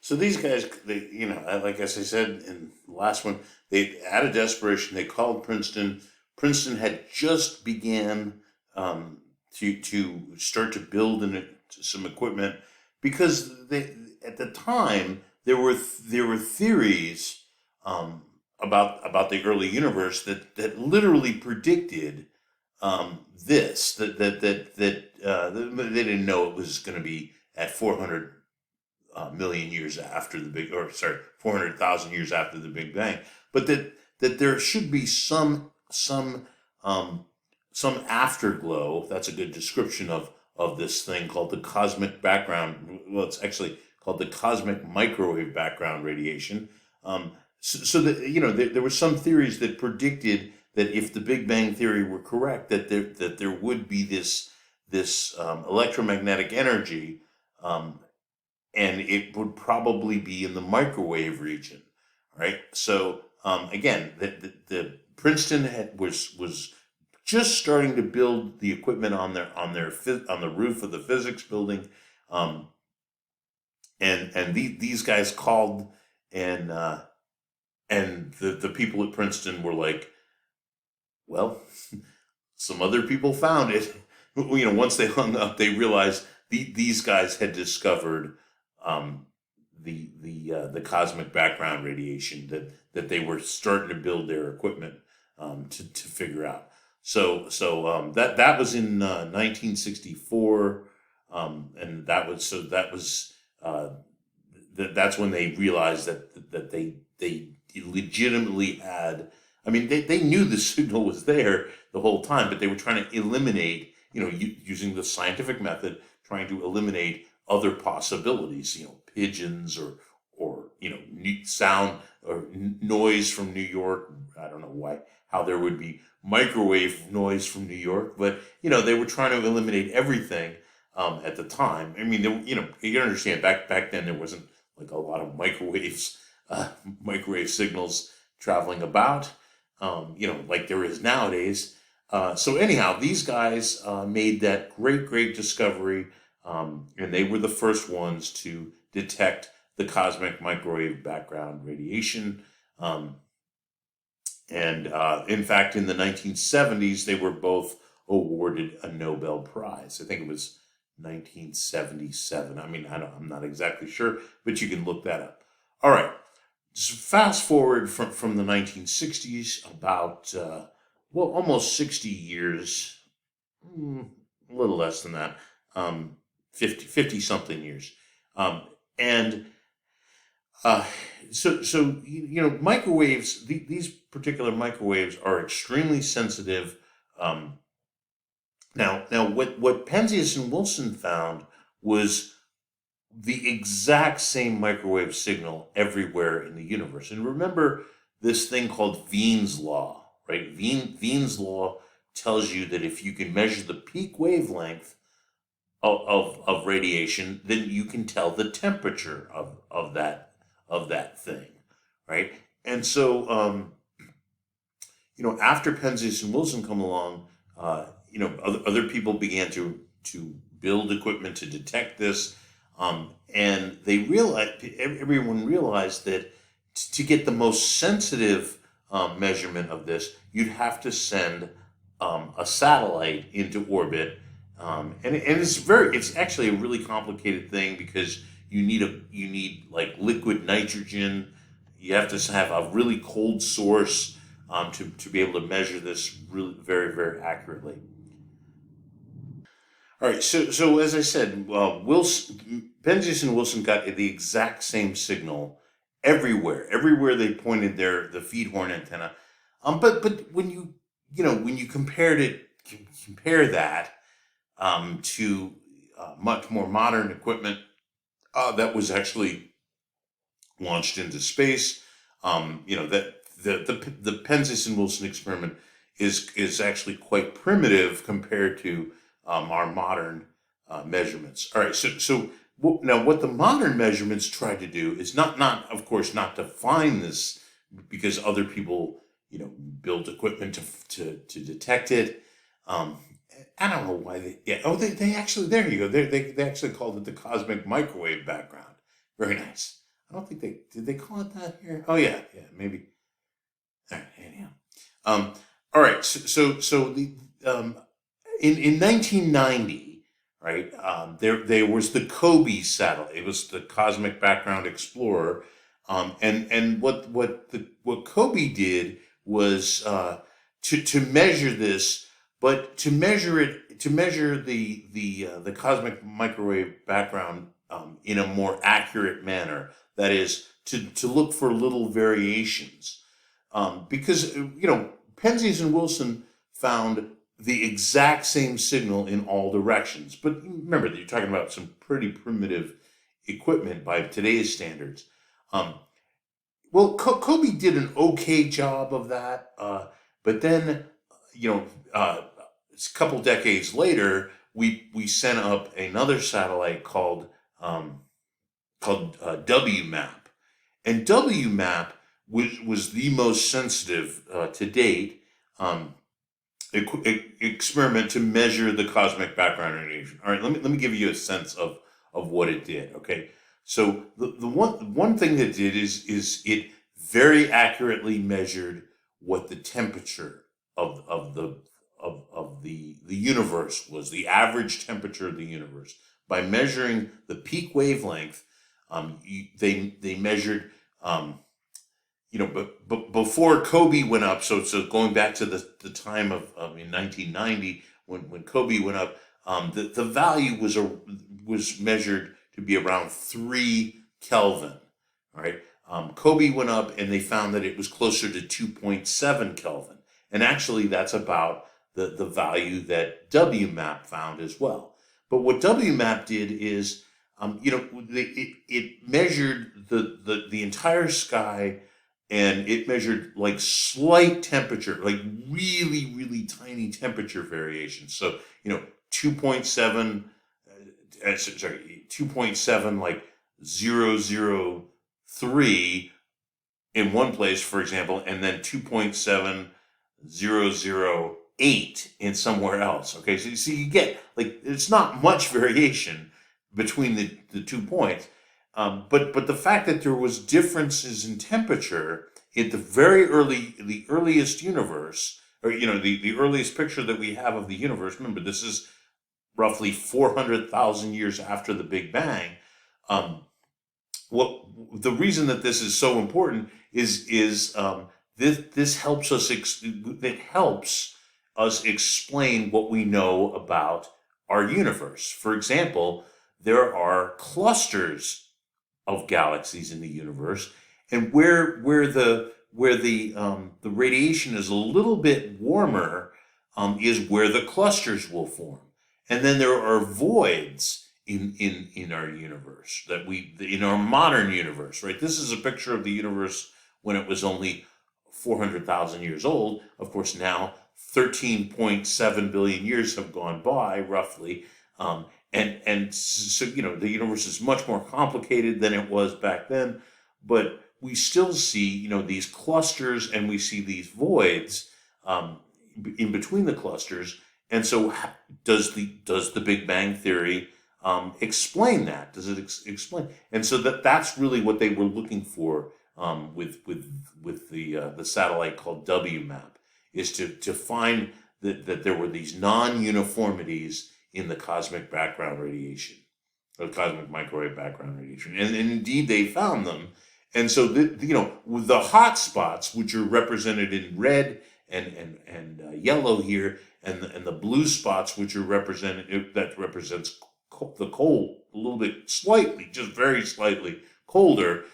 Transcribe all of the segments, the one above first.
So these guys, they, like as I said in the last one, they out of desperation they called Princeton. Princeton had just began to start to build some equipment because they at the time there were theories um, about the early universe that literally predicted this they didn't know it was going to be at 400 million years after the big, or sorry, 400,000 years after the Big Bang, but that there should be um, some afterglow. That's a good description of this thing called the cosmic background. Well, it's actually called the cosmic microwave background radiation. So that there were some theories that predicted that if the Big Bang theory were correct, that there would be this electromagnetic energy. And it would probably be in the microwave region, right? So again, the Princeton was just starting to build the equipment on the roof of the physics building, um, and these guys called, and the people at Princeton were like, well, some other people found it. Once they hung up, they realized these guys had discovered um, the cosmic background radiation that they were starting to build their equipment to figure out. So that was in 1964, and that's when they realized that they legitimately had. I mean, they knew the signal was there the whole time, but they were trying to eliminate, using the scientific method, trying to eliminate other possibilities, pigeons or sound or noise from New York. I don't know how there would be microwave noise from New York, but they were trying to eliminate everything at the time. I mean, you can understand back then there wasn't like a lot of microwave signals traveling about, like there is nowadays. So anyhow, these guys made that great discovery, and they were the first ones to detect the cosmic microwave background radiation. And in fact, in the 1970s, they were both awarded a Nobel Prize. I think it was 1977. I mean, I'm not exactly sure, but you can look that up. All right. Just fast forward from the 1960s, about almost 60 years, a little less than that, 50 something years, and microwaves. These particular microwaves are extremely sensitive. Now, what Penzias and Wilson found was the exact same microwave signal everywhere in the universe. And remember this thing called Wien's law, right? Wien's law tells you that if you can measure the peak wavelength of radiation, then you can tell the temperature of that thing, right? And so, after Penzias and Wilson come along, other people began to build equipment to detect this. And everyone realized that to get the most sensitive measurement of this, you'd have to send a satellite into orbit, and it's actually a really complicated thing because you need like liquid nitrogen. You have to have a really cold source to be able to measure this really very very accurately. All right, so as I said, Penzias and Wilson got the exact same signal everywhere. Everywhere they pointed the feed horn antenna. But when you compare that to much more modern equipment that was actually launched into space, that the Penzias and Wilson experiment is actually quite primitive compared to our modern measurements. All right, now what the modern measurements try to do is not of course not to find this, because other people build equipment to detect it. I don't know why they actually, there you go, they actually called it the cosmic microwave background. Very nice. don't think did they call it that here? Oh yeah, maybe. All right, anyhow. All right, so the in 1990, right? There was the COBE satellite. It was the Cosmic Background Explorer, and what COBE did was to measure this, but to measure the cosmic microwave background in a more accurate manner. That is to look for little variations, because Penzias and Wilson found the exact same signal in all directions. But remember that you're talking about some pretty primitive equipment by today's standards. Well, Kobe did an okay job of that, but then, a couple decades later, we sent up another satellite called WMAP, and WMAP was the most sensitive to date. Experiment to measure the cosmic background radiation. All right, let me give you a sense of what it did. Okay, so the one thing that it did is it very accurately measured what the temperature of the universe was, the average temperature of the universe, by measuring the peak wavelength. They measured. But before Kobe went up, so going back to the time of in 1990 when Kobe went up, the value was measured to be around 3 Kelvin. All right, Kobe went up and they found that it was closer to 2.7 Kelvin, and actually that's about the value that WMAP found as well. But what WMAP did is, it measured the entire sky. And it measured like slight temperature, like really, really tiny temperature variations. So, 2.7, 2.7, like 003 in one place, for example, and then 2.7008 in somewhere else. Okay, so you get, like, it's not much variation between the 2 points. But the fact that there was differences in temperature in the earliest universe, or the earliest picture that we have of the universe. Remember, this is roughly 400,000 years after the Big Bang. The reason that this is so important is this helps us. It helps us explain what we know about our universe. For example, there are clusters of galaxies in the universe, and where the radiation is a little bit warmer, is where the clusters will form. And then there are voids in our universe in our modern universe, right? This is a picture of the universe when it was only 400,000 years old. Of course, now 13.7 billion years have gone by, roughly. And so, the universe is much more complicated than it was back then, but we still see, these clusters, and we see these voids in between the clusters. And so does the Big Bang Theory explain that? Does it explain? And so that's really what they were looking for with the satellite called WMAP, is to find that there were these non-uniformities in the cosmic background radiation, or cosmic microwave background radiation, and indeed they found them. And so the hot spots, which are represented in red and yellow here, and the blue spots, which are represents the cold, a little bit, slightly, just very slightly colder.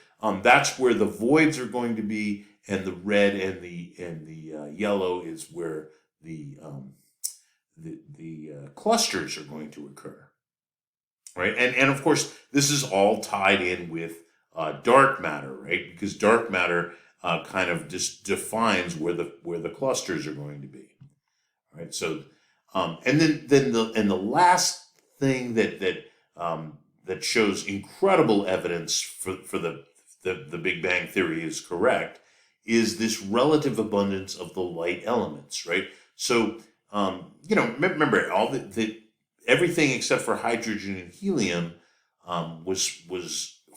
That's where the voids are going to be, and the red and the yellow is where the clusters are going to occur, right? And of course, this is all tied in with dark matter, right? Because dark matter kind of just defines where the clusters are going to be, right? So, and then the last thing that shows incredible evidence for the Big Bang Theory is correct is this relative abundance of the light elements, right? So, remember all everything except for hydrogen and helium was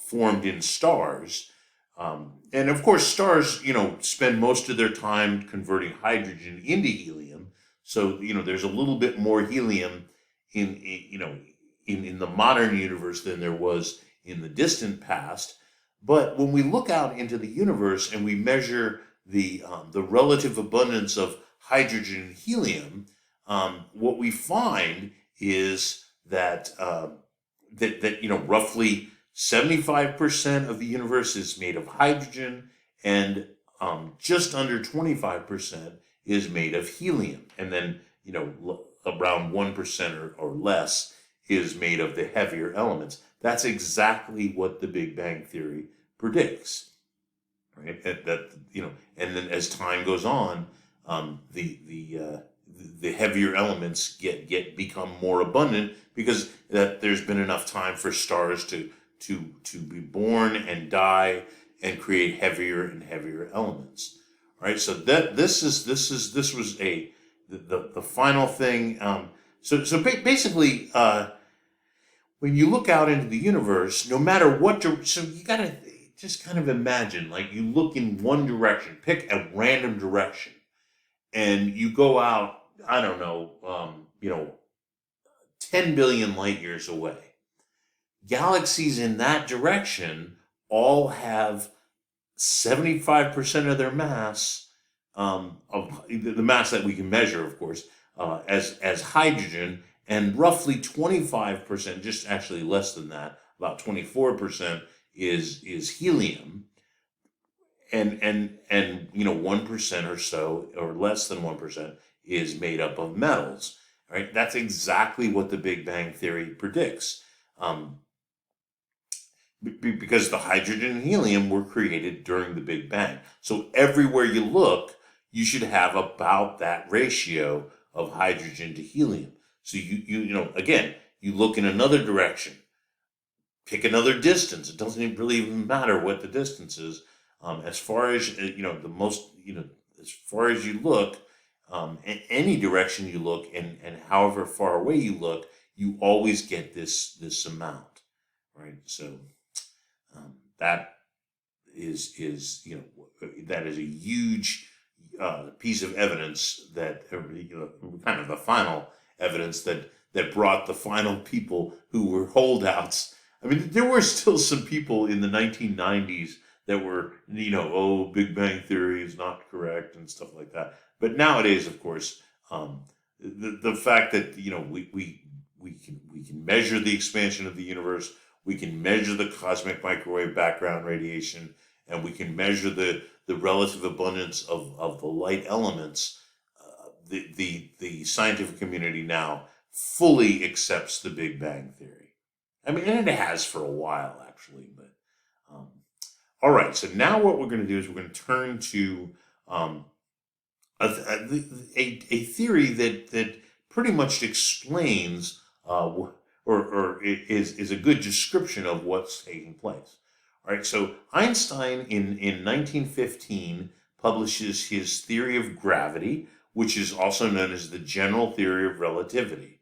formed in stars. And of course, stars, spend most of their time converting hydrogen into helium. So, there's a little bit more helium in the modern universe than there was in the distant past. But when we look out into the universe and we measure the relative abundance of hydrogen and helium, what we find is that roughly 75% of the universe is made of hydrogen, and just under 25% is made of helium, and then around 1% or less is made of the heavier elements. That's exactly what the Big Bang Theory predicts, right? And then as time goes on, the heavier elements become more abundant because there's been enough time for stars to be born and die and create heavier and heavier elements. All right, so this was the final thing. So basically, when you look out into the universe, no matter what so you gotta just kind of imagine, like, you look in one direction, pick a random direction, and you go out, I don't know, 10 billion light years away. Galaxies in that direction all have 75% of their mass, of the mass that we can measure, of course, as hydrogen, and roughly 25%, just actually less than that, about 24% is helium, and 1% or so, or less than 1%, is made up of metals. Right? That's exactly what the Big Bang Theory predicts. Because the hydrogen and helium were created during the Big Bang. So everywhere you look, you should have about that ratio of hydrogen to helium. So again, you look in another direction, pick another distance. It doesn't really even matter what the distance is. As far as as far as you look, in any direction you look, and however far away you look, you always get this amount, right? So that is that is a huge piece of evidence that kind of the final evidence that brought the final people who were holdouts. I mean, there were still some people in the 1990s that were, Big Bang Theory is not correct and stuff like that. But nowadays, of course, the fact that we can measure the expansion of the universe, we can measure the cosmic microwave background radiation, and we can measure the relative abundance of the light elements. The scientific community now fully accepts the Big Bang Theory. I mean, and it has for a while, actually. But all right, so now what we're going to do is we're going to turn to a theory that pretty much explains or is a good description of what's taking place. All right, so Einstein in 1915 publishes his theory of gravity, which is also known as the general theory of relativity.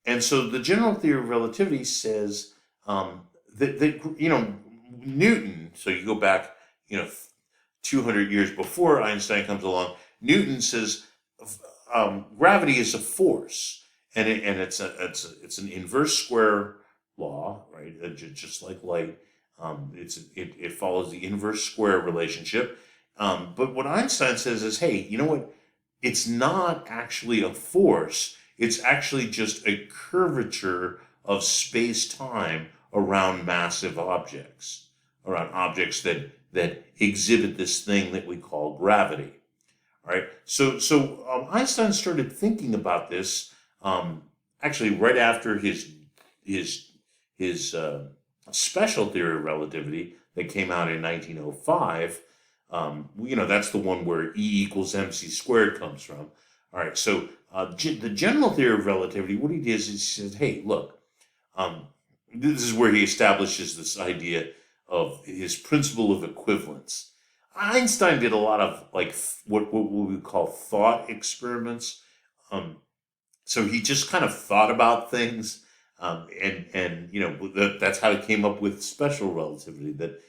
And so the general theory of relativity says that Newton, so you go back 200 years before Einstein comes along, Newton says gravity is a force, and it's an inverse square law, right? Just like light, it follows the inverse square relationship. But what Einstein says is, hey, you know what? It's not actually a force. It's actually just a curvature of space-time around massive objects, around objects that exhibit this thing that we call gravity. All right. So Einstein started thinking about this actually right after his special theory of relativity that came out in 1905. That's the one where E equals mc squared comes from. All right. So the general theory of relativity, what he did is he said, hey, look, this is where he establishes this idea of his principle of equivalence. Einstein did a lot of what we call thought experiments. So he just kind of thought about things, And that's how he came up with special relativity, that